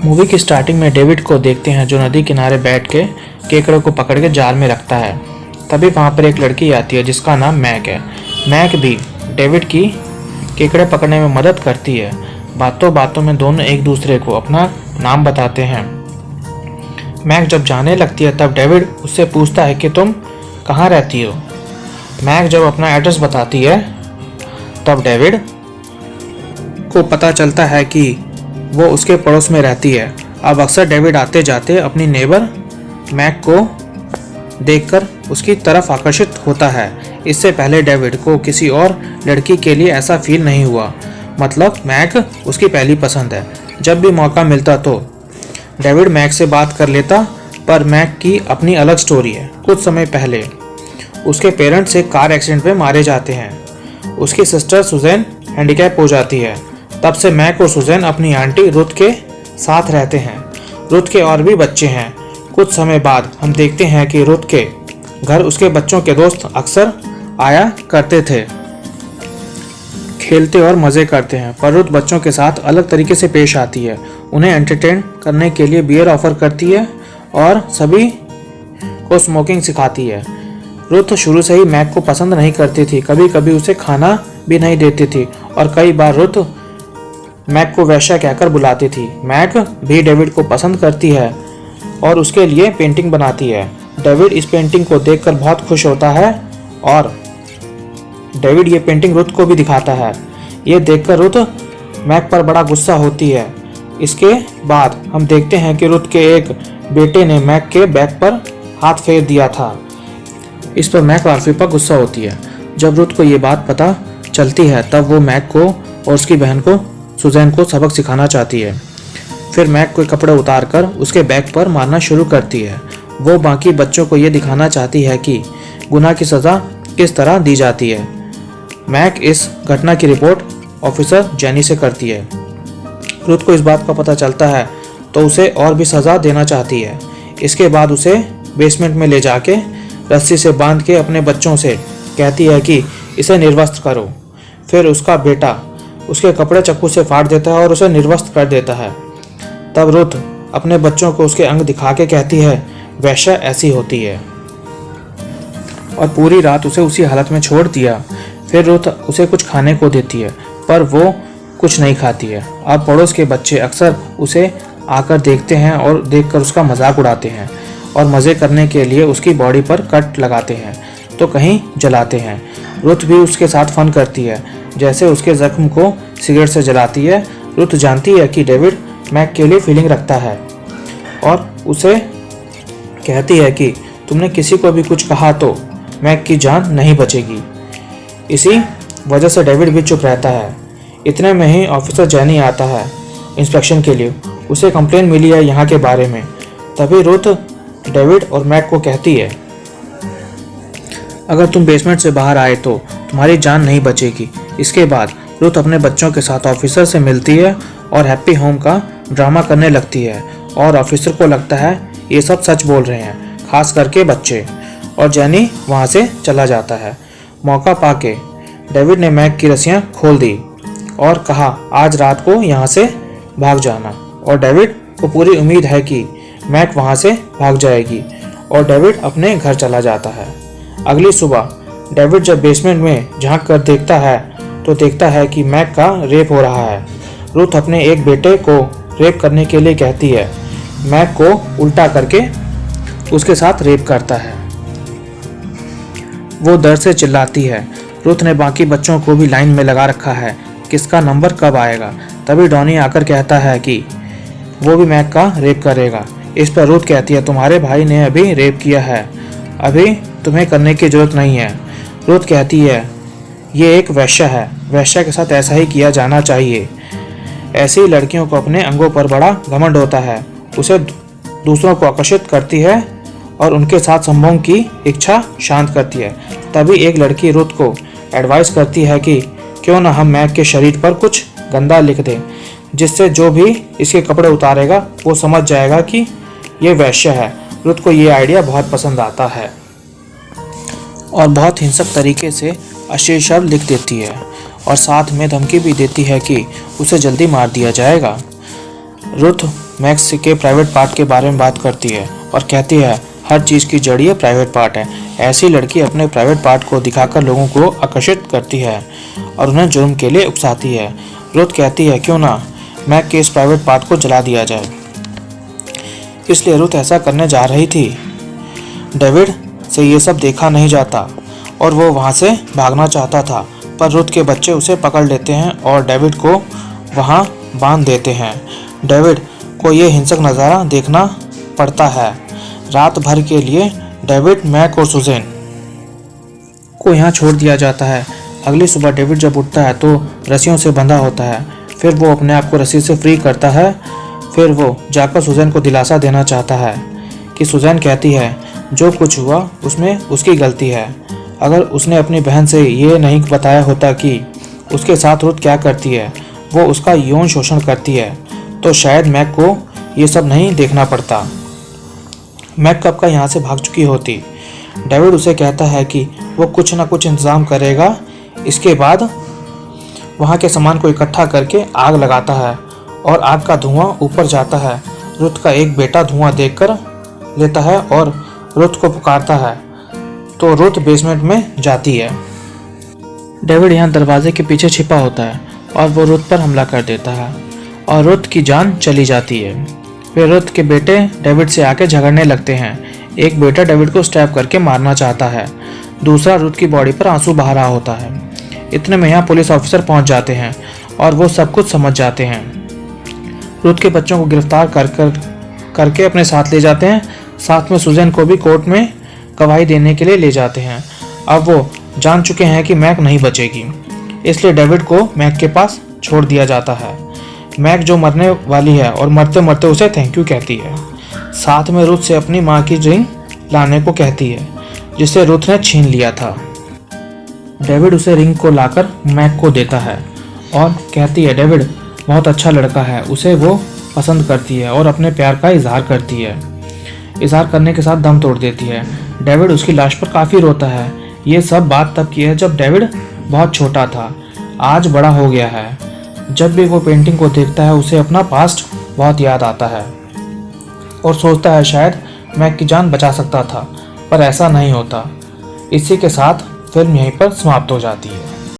Movie की starting में David को देखते हैं जो नदी किनारे बैठ के केकड़े को पकड़ के जाल में रखता है। तभी वहाँ पर एक लड़की आती है जिसका नाम मैक है। मैक भी डेविड की केकड़े पकड़ने में मदद करती है। बातों बातों में दोनों एक दूसरे को अपना नाम बताते हैं। मैक जब जाने लगती है तब डेविड उससे पूछता है कि तुम कहाँ रहती हो। मैक जब अपना एड्रेस बताती है तब डेविड को पता चलता है कि वो उसके पड़ोस में रहती है। अब अक्सर डेविड आते जाते अपनी नेबर मैक को देखकर उसकी तरफ आकर्षित होता है। इससे पहले डेविड को किसी और लड़की के लिए ऐसा फील नहीं हुआ, मतलब मैक उसकी पहली पसंद है। जब भी मौका मिलता तो डेविड मैक से बात कर लेता, पर मैक की अपनी अलग स्टोरी है। कुछ समय पहले उसके पेरेंट्स एक कार एक्सीडेंट में मारे जाते हैं। उसकी सिस्टर सुजैन हैंडीकैप हो जाती है। तब से मैक और सुजैन अपनी आंटी रुथ के साथ रहते हैं। रुथ के और भी बच्चे हैं। कुछ समय बाद हम देखते हैं कि रुथ के घर उसके बच्चों के दोस्त अक्सर आया करते थे, खेलते और मज़े करते हैं। पर रुथ बच्चों के साथ अलग तरीके से पेश आती है। उन्हें एंटरटेन करने के लिए बियर ऑफर करती है और सभी को स्मोकिंग सिखाती है। रुथ शुरू से ही मैक को पसंद नहीं करती थी, कभी कभी उसे खाना भी नहीं देती थी और कई बार रुथ मैक को वैश्या कहकर बुलाती थी। मैक भी डेविड को पसंद करती है और उसके लिए पेंटिंग बनाती है। डेविड इस पेंटिंग को देखकर बहुत खुश होता है और डेविड ये पेंटिंग रुथ को भी दिखाता है। ये देखकर रुथ मैक पर बड़ा गुस्सा होती है। इसके बाद हम देखते हैं कि रुथ के एक बेटे ने मैक के बैग पर हाथ फेर दिया था। इस पर मैक आरफी पर गुस्सा होती है। जब रुथ को ये बात पता चलती है तब वो मैक को और उसकी बहन को सुजैन को सबक सिखाना चाहती है। फिर मैक के कपड़े उतारकर उसके बैग पर मारना शुरू करती है। वो बाकी बच्चों को ये दिखाना चाहती है कि गुनाह की सज़ा किस तरह दी जाती है। मैक इस घटना की रिपोर्ट ऑफिसर जेनी से करती है। रुथ को इस बात का पता चलता है तो उसे और भी सज़ा देना चाहती है। इसके बाद उसे बेसमेंट में ले जाके रस्सी से बांध के अपने बच्चों से कहती है कि इसे निर्वस्त्र करो। फिर उसका बेटा उसके कपड़े चाकू से फाड़ देता है और उसे निर्वस्त्र कर देता है। तब रुथ अपने बच्चों को उसके अंग दिखा के कहती है वैश्या ऐसी होती है, और पूरी रात उसे उसी हालत में छोड़ दिया। फिर रुथ उसे कुछ खाने को देती है पर वो कुछ नहीं खाती है। अब पड़ोस के बच्चे अक्सर उसे आकर देखते हैं और देखकर उसका मजाक उड़ाते हैं और मज़े करने के लिए उसकी बॉडी पर कट लगाते हैं तो कहीं जलाते हैं। रुथ भी उसके साथ फन करती है, जैसे उसके जख्म को सिगरेट से जलाती है। रुथ जानती है कि डेविड मैक के लिए फीलिंग रखता है और उसे कहती है कि तुमने किसी को भी कुछ कहा तो मैक की जान नहीं बचेगी। इसी वजह से डेविड भी चुप रहता है। इतने में ही ऑफिसर जेनी आता है इंस्पेक्शन के लिए। उसे कंप्लेन मिली है यहाँ के बारे में। तभी रुथ डेविड और मैक को कहती है अगर तुम बेसमेंट से बाहर आए तो तुम्हारी जान नहीं बचेगी। इसके बाद रुथ अपने बच्चों के साथ ऑफिसर से मिलती है और हैप्पी होम का ड्रामा करने लगती है और ऑफिसर को लगता है ये सब सच बोल रहे हैं, खास करके बच्चे, और जेनी वहाँ से चला जाता है। मौका पाके डेविड ने मैक की रस्सियाँ खोल दी और कहा आज रात को यहाँ से भाग जाना, और डेविड को पूरी उम्मीद है कि मैक वहाँ से भाग जाएगी और डेविड अपने घर चला जाता है। अगली सुबह डेविड जब बेसमेंट में झांक कर देखता है तो देखता है कि मैक का रेप हो रहा है। रुथ अपने एक बेटे को रेप करने के लिए कहती है। मैक को उल्टा करके उसके साथ रेप करता है। वो दर्द से चिल्लाती है। रुथ ने बाकी बच्चों को भी लाइन में लगा रखा है, किसका नंबर कब आएगा। तभी डॉनी आकर कहता है कि वो भी मैक का रेप करेगा। इस पर रुथ कहती है तुम्हारे भाई ने अभी रेप किया है, अभी तुम्हें करने की जरूरत नहीं है। रुथ कहती है ये एक वैश्या है, वैश्या के साथ ऐसा ही किया जाना चाहिए। ऐसी लड़कियों को अपने अंगों पर बड़ा घमंड होता है, उसे दूसरों को आकर्षित करती है और उनके साथ संभोग की इच्छा शांत करती है। तभी एक लड़की रुथ को एडवाइस करती है कि क्यों ना हम मैक के शरीर पर कुछ गंदा लिख दें, जिससे जो भी इसके कपड़े उतारेगा वो समझ जाएगा कि ये वैश्या है। रुथ को ये आइडिया बहुत पसंद आता है और बहुत हिंसक तरीके से अश्लील शब्द लिख देती है और साथ में धमकी भी देती है कि उसे जल्दी मार दिया जाएगा। रुथ मैक्स के प्राइवेट पार्ट के बारे में बात करती है और कहती है हर चीज़ की जड़ ये प्राइवेट पार्ट है। ऐसी लड़की अपने प्राइवेट पार्ट को दिखाकर लोगों को आकर्षित करती है और उन्हें जुर्म के लिए उकसाती है। रुथ कहती है क्यों ना मैक के इस प्राइवेट पार्ट को जला दिया जाए। इसलिए रुथ ऐसा करने जा रही थी। डेविड से ये सब देखा नहीं जाता और वो वहाँ से भागना चाहता था, पर रुथ के बच्चे उसे पकड़ लेते हैं और डेविड को वहाँ बांध देते हैं। डेविड को ये हिंसक नज़ारा देखना पड़ता है। रात भर के लिए डेविड, मैक और सुजैन को यहाँ छोड़ दिया जाता है। अगली सुबह डेविड जब उठता है तो रस्सियों से बंधा होता है। फिर वो अपने आप को रस्सी से फ्री करता है। फिर वो जाकर सुजैन को दिलासा देना चाहता है कि सुजैन कहती है जो कुछ हुआ उसमें उसकी गलती है। अगर उसने अपनी बहन से ये नहीं बताया होता कि उसके साथ रुथ क्या करती है, वो उसका यौन शोषण करती है, तो शायद मैक को ये सब नहीं देखना पड़ता। मैक कब का यहाँ से भाग चुकी होती। डेविड उसे कहता है कि वो कुछ ना कुछ इंतज़ाम करेगा। इसके बाद वहाँ के सामान को इकट्ठा करके आग लगाता है और आग का धुआं ऊपर जाता है। रुथ का एक बेटा धुआं देखकर लेता है और रुथ को पुकारता है, तो रुथ बेसमेंट में जाती है। डेविड यहाँ दरवाजे के पीछे छिपा होता है और वो रुथ पर हमला कर देता है और रुथ की जान चली जाती है। फिर रुथ के बेटे डेविड से आके झगड़ने लगते हैं। एक बेटा डेविड को स्टैब करके मारना चाहता है, दूसरा रुथ की बॉडी पर आंसू बहा रहा होता है। इतने में यहाँ पुलिस ऑफिसर पहुँच जाते हैं और वो सब कुछ समझ जाते हैं। रुथ के बच्चों को गिरफ्तार करके अपने साथ ले जाते हैं। साथ में सुजैन को भी कोर्ट में गवाही देने के लिए ले जाते हैं। अब वो जान चुके हैं कि मैक नहीं बचेगी, इसलिए डेविड को मैक के पास छोड़ दिया जाता है। मैक जो मरने वाली है और मरते मरते उसे थैंक यू कहती है। साथ में रुथ से अपनी माँ की रिंग लाने को कहती है जिसे रुथ ने छीन लिया था। डेविड उसे रिंग को लाकर मैक को देता है और कहती है डेविड बहुत अच्छा लड़का है, उसे वो पसंद करती है और अपने प्यार का इजहार करती है। इजहार करने के साथ दम तोड़ देती है। डेविड उसकी लाश पर काफ़ी रोता है। ये सब बात तब की है जब डेविड बहुत छोटा था, आज बड़ा हो गया है। जब भी वो पेंटिंग को देखता है उसे अपना पास्ट बहुत याद आता है और सोचता है शायद मैक की जान बचा सकता था, पर ऐसा नहीं होता। इसी के साथ फिल्म यहीं पर समाप्त हो जाती है।